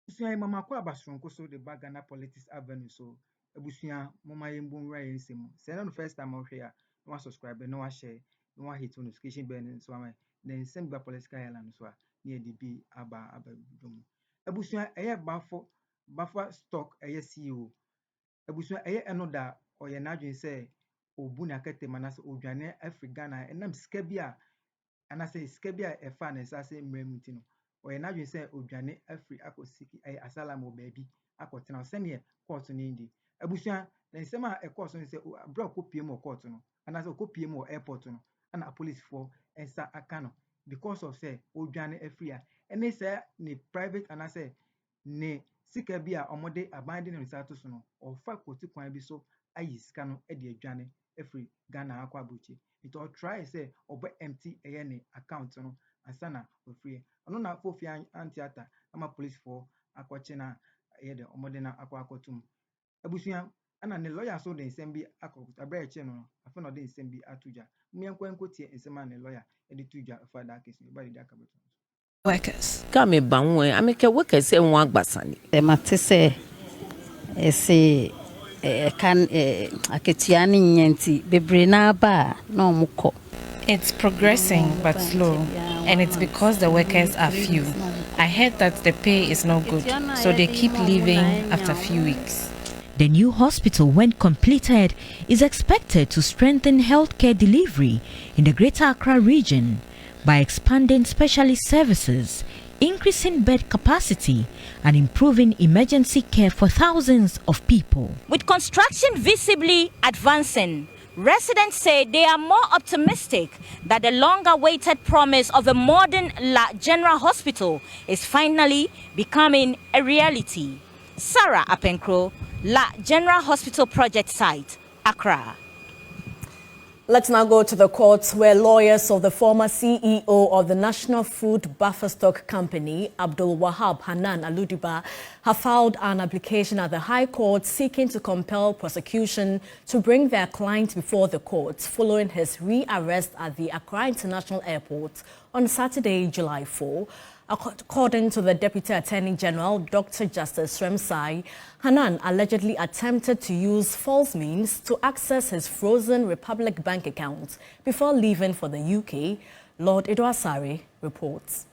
Busua mama kwa abasronko so the Bagana Politics Avenue so Busua mama yembun ra yensem. Say no first time out here, no subscribe, no share, no hit notification bell so am then send ba political airline so near the B aba dum. Busua bafo stock CEO. Busua eno da oye nadwin say obu na kete manase odwane Afri Ghana enam sika bi a anase sika bi a efa na sase mrem ti no oye na dwen sɛ odwane afiri akosiki asala mo baabi akɔtena sɛneɛ court no ndi abusua na nsɛm a ɛkɔɔ so no sɛ abra kɔpie mu wɔ court no anase kɔpie mu wɔ airport no ana policefoɔ ɛnsa aka no because of sɛ odwane afiri a ɛne sɛ ne private anase ne sika bi a ɔmode aban de ne nsa to so no ɔfa kɔti kwan bi so ayi sika no de adwane afiri Ghana akɔ abrokyire nti ɔtry sɛ ɔbɛ empty ɛyɛ ne account no asana ofree ono na fofi antiata ama police for akɔkye na ɛyɛ de ɔmode na akɔtum abusua ana ne lawyer so de nsɛm bi akɔ abra ɛkye no afa na ɔde nsɛm bi atuja mmɛnkɔ nkotie nsɛm a ne lawyer de tuja fa da case no ba de akabeto workers kame banwe ameke workers e won agbasani e mate se ese kan aketua ne nyenti bebre na ba na omukọ. It's progressing but slow, and it's because the workers are few. I heard that the pay is not good, so they keep leaving after a few weeks. The new hospital, when completed, is expected to strengthen healthcare delivery in the Greater Accra region by expanding specialist services, increasing bed capacity, and improving emergency care for thousands of people. With construction visibly advancing, residents say they are more optimistic that the long-awaited promise of a modern La General Hospital is finally becoming a reality. Sarah Apenkro, La General Hospital Project Site, Accra. Let's now go to the courts where lawyers of the former CEO of the National Food Buffer Stock Company, Abdul Wahab Hanan Aludiba, have filed an application at the High Court seeking to compel prosecution to bring their client before the courts following his re-arrest at the Accra International Airport on Saturday, July 4. According to the Deputy Attorney General, Dr. Justice Remsai, Hanan allegedly attempted to use false means to access his frozen Republic Bank account before leaving for the UK. Lord Idwasari reports.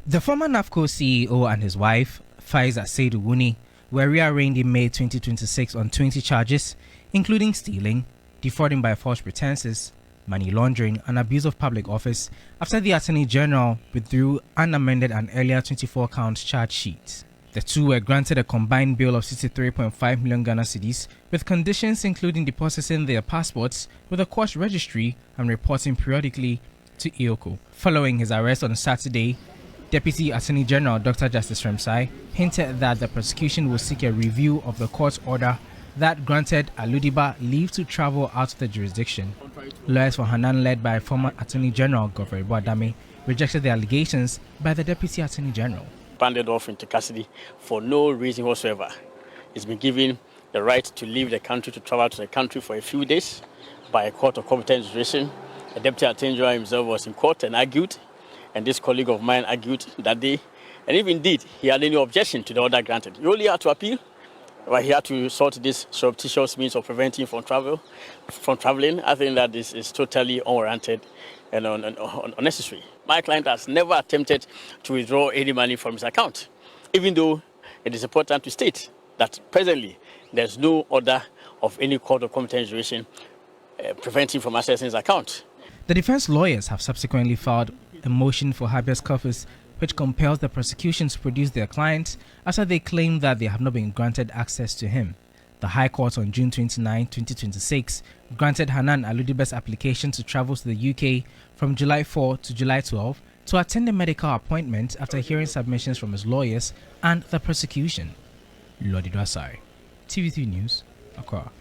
The former NAFCO CEO and his wife, Faiza Saidu Wuni, were rearraigned in May 2026 on 20 charges, including stealing, defrauding by false pretenses, money laundering, and abuse of public office after the Attorney General withdrew and amended an earlier 24-count charge sheet. The two were granted a combined bail of 63.5 million Ghana cedis, with conditions including depositing their passports with the court registry and reporting periodically to IOCO. Following his arrest on Saturday, Deputy Attorney General Dr. Justice Remsai hinted that the prosecution will seek a review of the court's order that granted Aludiba leave to travel out of the jurisdiction. Lawyers for Hanan, led by former Attorney General Godfrey Boadame, rejected the allegations by the Deputy Attorney General. Banded off into custody for no reason whatsoever. He's been given the right to leave the country, to travel to the country for a few days by a court of competent jurisdiction. The Deputy Attorney General himself was in court and argued, and this colleague of mine argued that day, and if indeed he had any objection to the order granted, he only had to appeal. But he had to sort this surreptitious means of preventing from traveling. I think that this is totally unwarranted and unnecessary. My client has never attempted to withdraw any money from his account, even though it is important to state that presently there's no order of any court of competent jurisdiction preventing from accessing his account. The defense lawyers have subsequently filed a motion for habeas corpus which compels the prosecution to produce their client after they claim that they have not been granted access to him. The High Court on June 29, 2026 granted Hanan Aludiba's application to travel to the UK from July 4 to July 12 to attend a medical appointment after hearing submissions from his lawyers and the prosecution. Lodi Dwasari, TV3 News, Accra.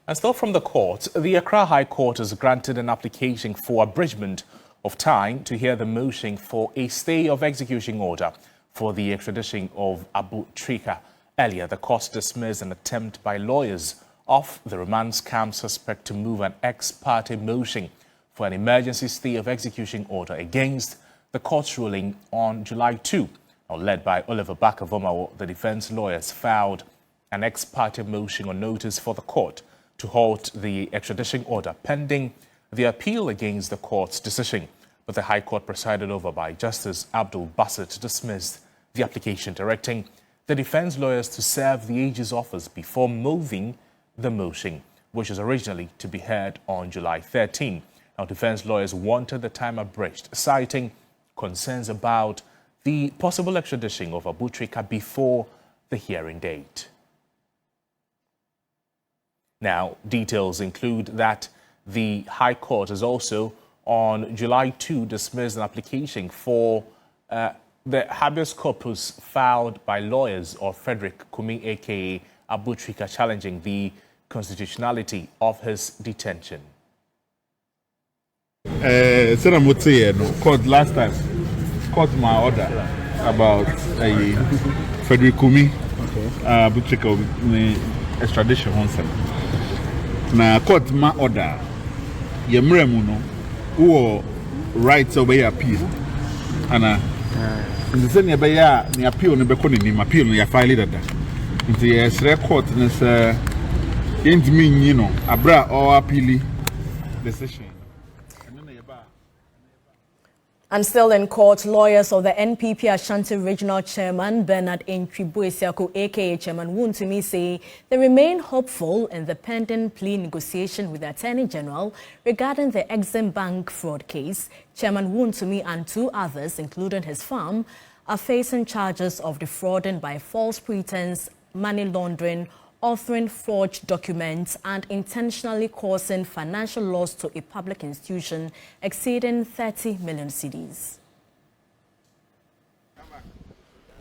And still from the court, the Accra High Court has granted an application for abridgment of time to hear the motion for a stay of execution order for the extradition of Abu Trika. Earlier, the court dismissed an attempt by lawyers of the remand scam suspect to move an ex parte motion for an emergency stay of execution order against the court's ruling on July 2. Now, led by Oliver Bakavomawo, the defense lawyers filed an ex parte motion or notice for the court to halt the extradition order pending the appeal against the court's decision. But the High Court, presided over by Justice Abdul Basit, dismissed the application, directing the defense lawyers to serve the AG's office before moving the motion, which was originally to be heard on July 13. Now, defense lawyers wanted the time abridged, citing concerns about the possible extradition of Abu Trika before the hearing date. Now, details include that the High Court has also, on July 2, dismissed an application for the habeas corpus filed by lawyers of Frederick Kumi, a.k.a. Abu Trika, challenging the constitutionality of his detention. Court last time, court my order about Frederick Kumi, Abu Trika, extradition on na court ma order yemre mu no wo right obey appeal ana nse ne be ya ne appeal no be ko ni appeal no ya file dada nti yes court ne say yentimi nyi no abra or appeal decision. And still in court, lawyers of the NPP Ashanti Regional Chairman Bernard Ntwibu-Esiako, aka Chairman Wontumi, say they remain hopeful in the pending plea negotiation with the Attorney General regarding the Exim Bank fraud case. Chairman Wontumi and two others, including his firm, are facing charges of defrauding by false pretense, money laundering, authoring forged documents and intentionally causing financial loss to a public institution exceeding 30 million cedis.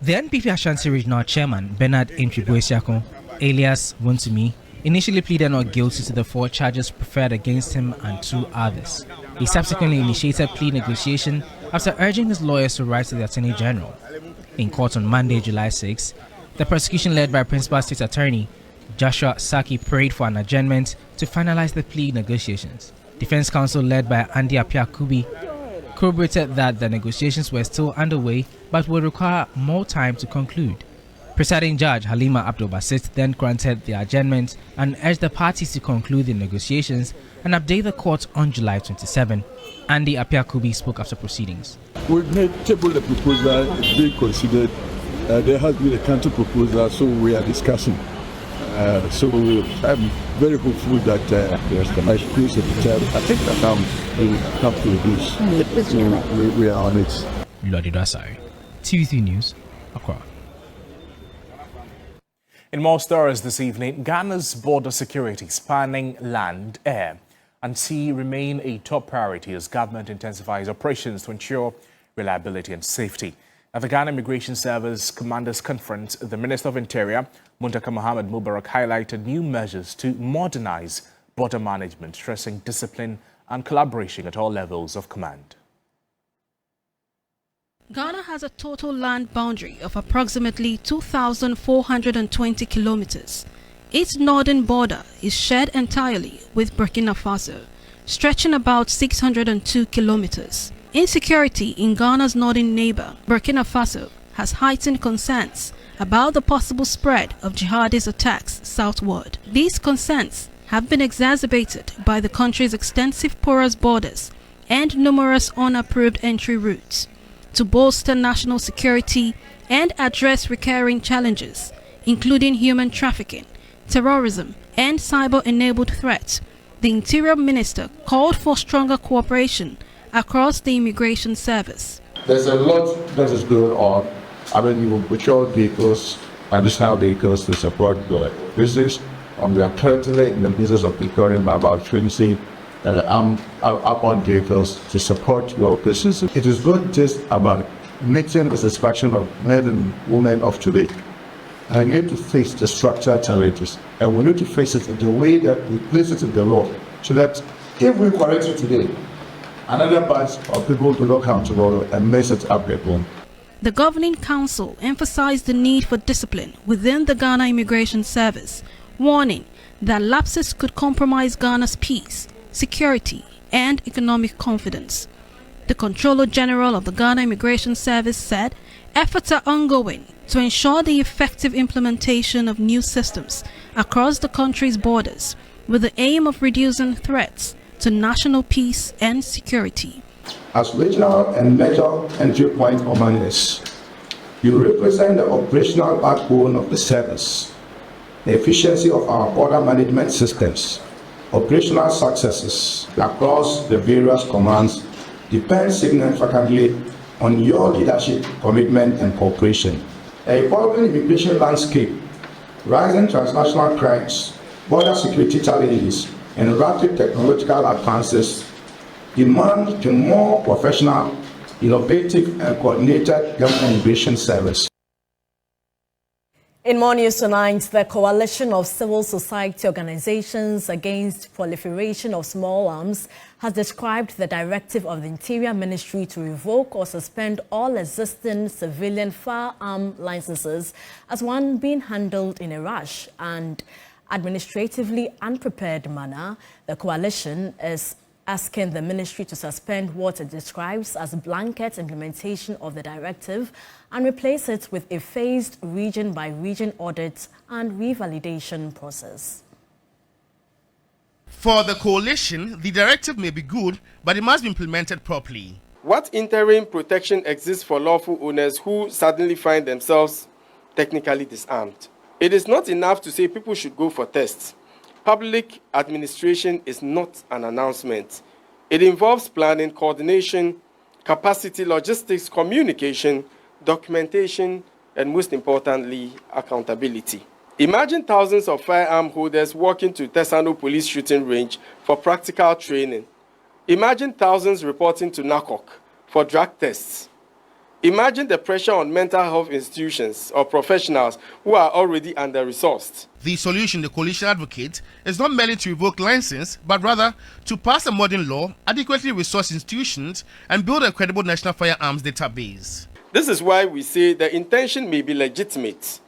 The NPP Ashanti Regional Chairman Bernard Ntwibu-Esiako, alias Wontumi, initially pleaded not guilty to the 4 charges preferred against him and 2 others. He subsequently initiated plea negotiation after urging his lawyers to write to the Attorney General. In court on Monday, July 6, the prosecution led by Principal State Attorney Joshua Saki prayed for an adjournment to finalize the plea negotiations. Defense counsel led by Andy Appiah-Kubi corroborated that the negotiations were still underway but would require more time to conclude. Presiding Judge Halima Abdul Basit then granted the adjournment and urged the parties to conclude the negotiations and update the court on July 27. Andy Appiah-Kubi spoke after proceedings. We've tabled the proposal, it's being considered. There has been a counter proposal, so we are discussing. So I'm very hopeful that by close of the term, I think that we will come to this. So we are on it. Lodi Dasari, TV3 News, Accra. In more stories this evening, Ghana's border security spanning land, air and sea remain a top priority as government intensifies operations to ensure reliability and safety. At the Ghana Immigration Service Commanders Conference, the Minister of Interior, Muntaka Mohammed Mubarak, highlighted new measures to modernize border management, stressing discipline and collaboration at all levels of command. Ghana has a total land boundary of approximately 2,420 kilometers. Its northern border is shared entirely with Burkina Faso, stretching about 602 kilometers. Insecurity in Ghana's northern neighbor, Burkina Faso, has heightened concerns about the possible spread of jihadist attacks southward. These concerns have been exacerbated by the country's extensive porous borders and numerous unapproved entry routes. To bolster national security and address recurring challenges, including human trafficking, terrorism, and cyber-enabled threats, the Interior Minister called for stronger cooperation across the immigration service. There's a lot that is going on. I mean, you will patrol vehicles, additional vehicles to support the business. We are currently in the business of procuring about 20 up-on vehicles to support your business. It is not just about making the satisfaction of men and women of today. I need to face the structural challenges, and we need to face it in the way that we place it in the law, so that if we correct it today, another batch of people do not come tomorrow and mess it up again. The Governing Council emphasized the need for discipline within the Ghana Immigration Service, warning that lapses could compromise Ghana's peace, security, and economic confidence. The Controller General of the Ghana Immigration Service said efforts are ongoing to ensure the effective implementation of new systems across the country's borders with the aim of reducing threats to national peace and security. As regional and major entry point commanders, you represent the operational backbone of the service. The efficiency of our border management systems, operational successes across the various commands depends significantly on your leadership, commitment, and cooperation. A evolving immigration landscape, rising transnational crimes, border security challenges, and rapid technological advances demand a more professional, innovative, and coordinated government immigration service. In more news tonight, the Coalition of Civil Society Organizations Against Proliferation of Small Arms has described the directive of the Interior Ministry to revoke or suspend all existing civilian firearm licenses as one being handled in a rush and administratively unprepared manner. The coalition is asking the ministry to suspend what it describes as a blanket implementation of the directive and replace it with a phased region-by-region audit and revalidation process. For the coalition, the directive may be good, but it must be implemented properly. What interim protection exists for lawful owners who suddenly find themselves technically disarmed? It is not enough to say people should go for tests. Public administration is not an announcement. It involves planning, coordination, capacity, logistics, communication, documentation, and most importantly, accountability. Imagine thousands of firearm holders walking to Tesano police shooting range for practical training. Imagine thousands reporting to NACOC for drug tests. Imagine the pressure on mental health institutions or professionals who are already under-resourced. The solution the coalition advocates is not merely to revoke license, but rather to pass a modern law, adequately resource institutions, and build a credible national firearms database. This is why we say the intention may be legitimate,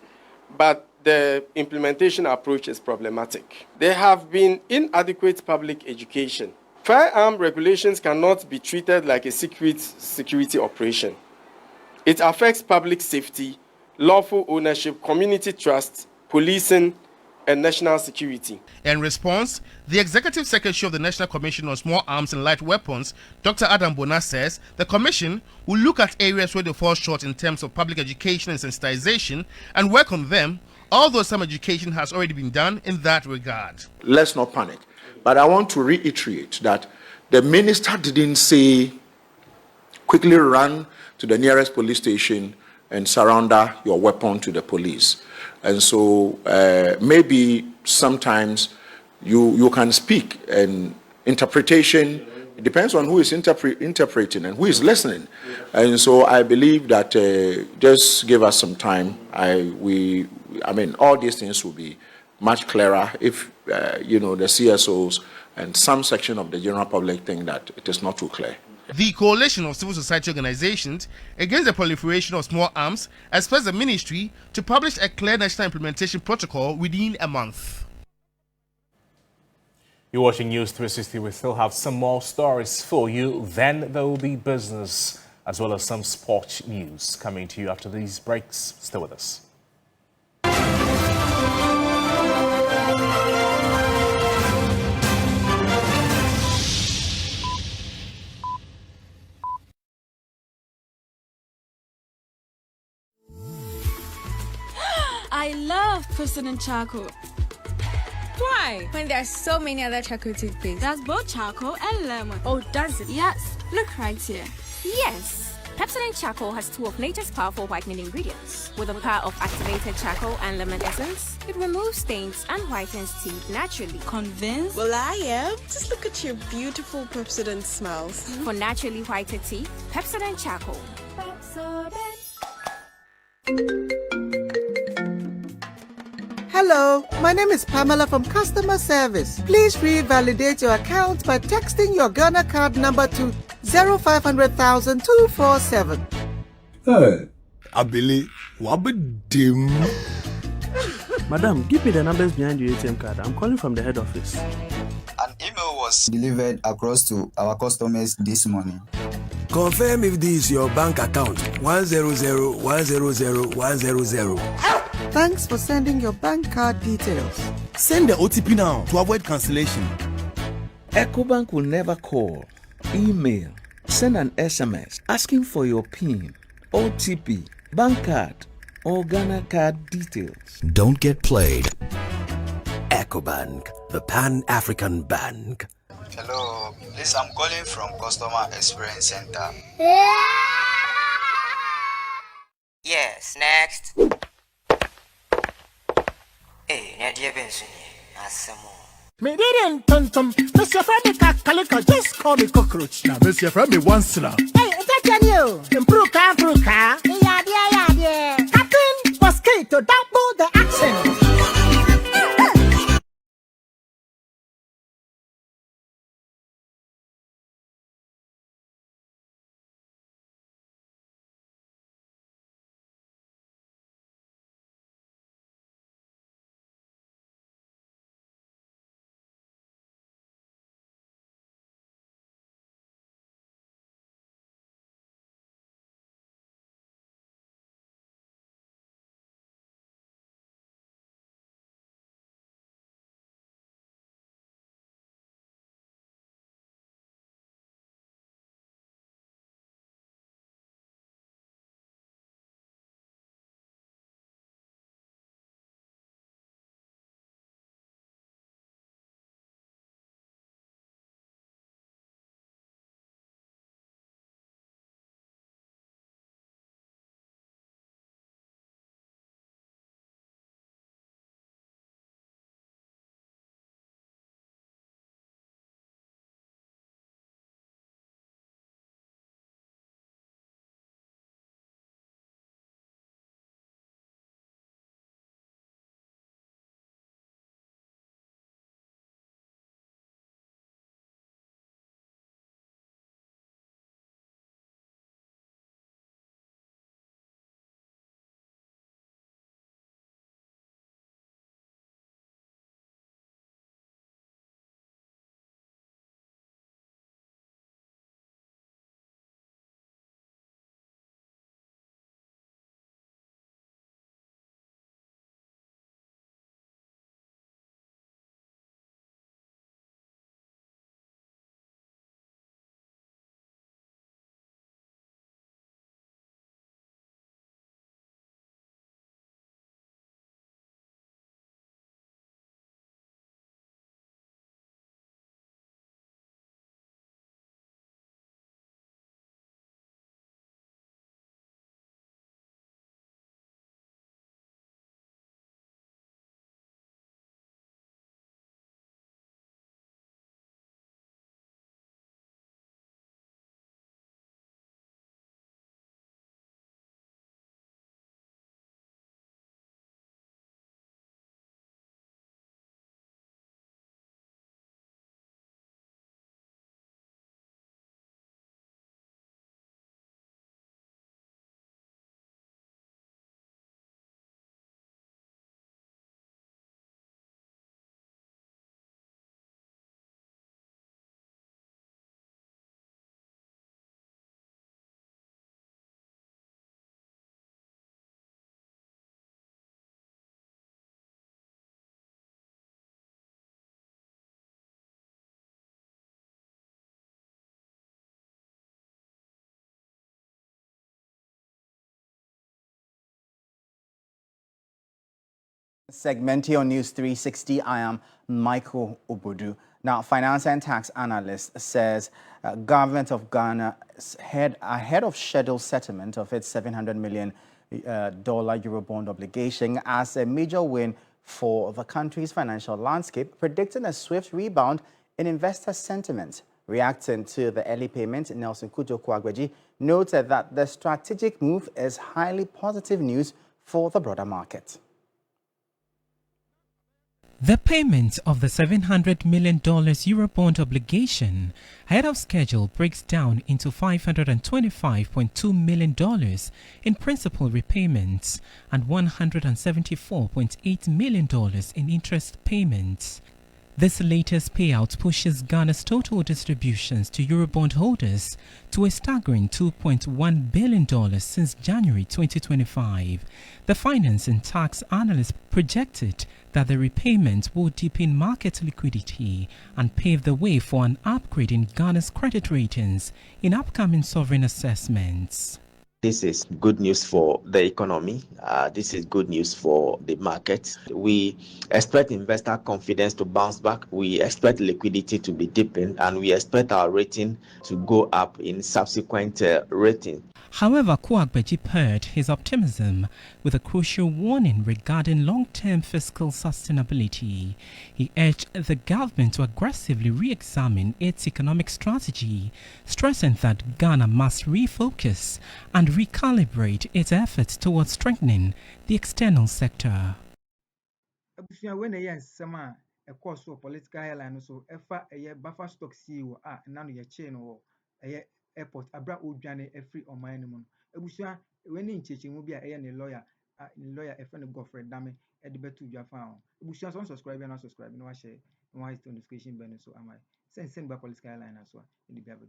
but the implementation approach is problematic. There have been inadequate public education. Firearm regulations cannot be treated like a secret security operation. It affects public safety, lawful ownership, community trust, policing, and national security. In response, the Executive Secretary of the National Commission on Small Arms and Light Weapons, Dr. Adam Bona, says the Commission will look at areas where they fall short in terms of public education and sensitization and work on them, although some education has already been done in that regard. Let's not panic. But I want to reiterate that the minister didn't say quickly run to the nearest police station and surrender your weapon to the police. And so maybe sometimes you can speak, and interpretation, it depends on who is interpreting and who is listening. And so I believe that just give us some time. I mean, all these things will be much clearer if, the CSOs and some section of the general public think that it is not too clear. The Coalition of Civil Society Organizations Against the Proliferation of Small Arms expects the ministry to publish a clear national implementation protocol within a month. You're watching News 360. We still have some more stories for you. Then there will be business as well as some sport news coming to you after these breaks. Stay with us. I love President Charcoal. Why? When there are so many other charcoal toothpaste. That's both charcoal and lemon. Oh, does it? Yes. Look right here. Yes. Pepsodent Charcoal has two of nature's powerful whitening ingredients. With the power of activated charcoal and lemon essence, it removes stains and whitens teeth naturally. Convinced? Well, I am. Just look at your beautiful Pepsodent smiles. For naturally whiter teeth, Pepsodent Charcoal. Pepsodent. Hello, my name is Pamela from Customer Service. Please revalidate your account by texting your Ghana card number to 0500,000 247. Hey, Abili, wabadim. Madam, give me the numbers behind your ATM card. I'm calling from the head office. An email was delivered across to our customers this morning. Confirm if this is your bank account. 100100100. Thanks for sending your bank card details. Send the OTP now to avoid cancellation. EcoBank will never call, email, send an SMS asking for your PIN, OTP, bank card, or Ghana card details. Don't get played. EcoBank, the Pan-African Bank. Hello, please, I'm calling from Customer Experience Center. Yes, next. Hey, Nadia Benson, Me didn't tum. Mr. Femi Kakalika, just call me cockroach. Now, Mr. Femi once now. Hey, is that you? Impruka. Yeah. Captain Mosquito, double the accent. Segment here on News 360. I am Michael Obodu. Now, finance and tax analyst says government of Ghana ahead of scheduled settlement of its $700 million Eurobond obligation as a major win for the country's financial landscape, predicting a swift rebound in investor sentiment. Reacting to the early payment, Nelson Kujo-Kwagweji noted that the strategic move is highly positive news for the broader market. The payment of the $700 million Eurobond obligation ahead of schedule breaks down into $525.2 million in principal repayments and $174.8 million in interest payments. This latest payout pushes Ghana's total distributions to Eurobond holders to a staggering $2.1 billion since January 2025. The finance and tax analysts projected that the repayment will deepen market liquidity and pave the way for an upgrade in Ghana's credit ratings in upcoming sovereign assessments. This is good news for the economy. This is good news for the market. We expect investor confidence to bounce back. We expect liquidity to be deepened, and we expect our rating to go up in subsequent rating. However, Kwagbeji paired his optimism with a crucial warning regarding long-term fiscal sustainability. He urged the government to aggressively re-examine its economic strategy, stressing that Ghana must refocus and recalibrate its efforts towards strengthening the external sector. Political airline so buffer stock CEO airport abra odwane every on my animal. Ebusua when in church will be a lawyer a friend of Godfrey Dame at the betu Jafan. Ebusua on subscribe and unsubscribe no share no notification bell so am I send back political line as well in the Bible.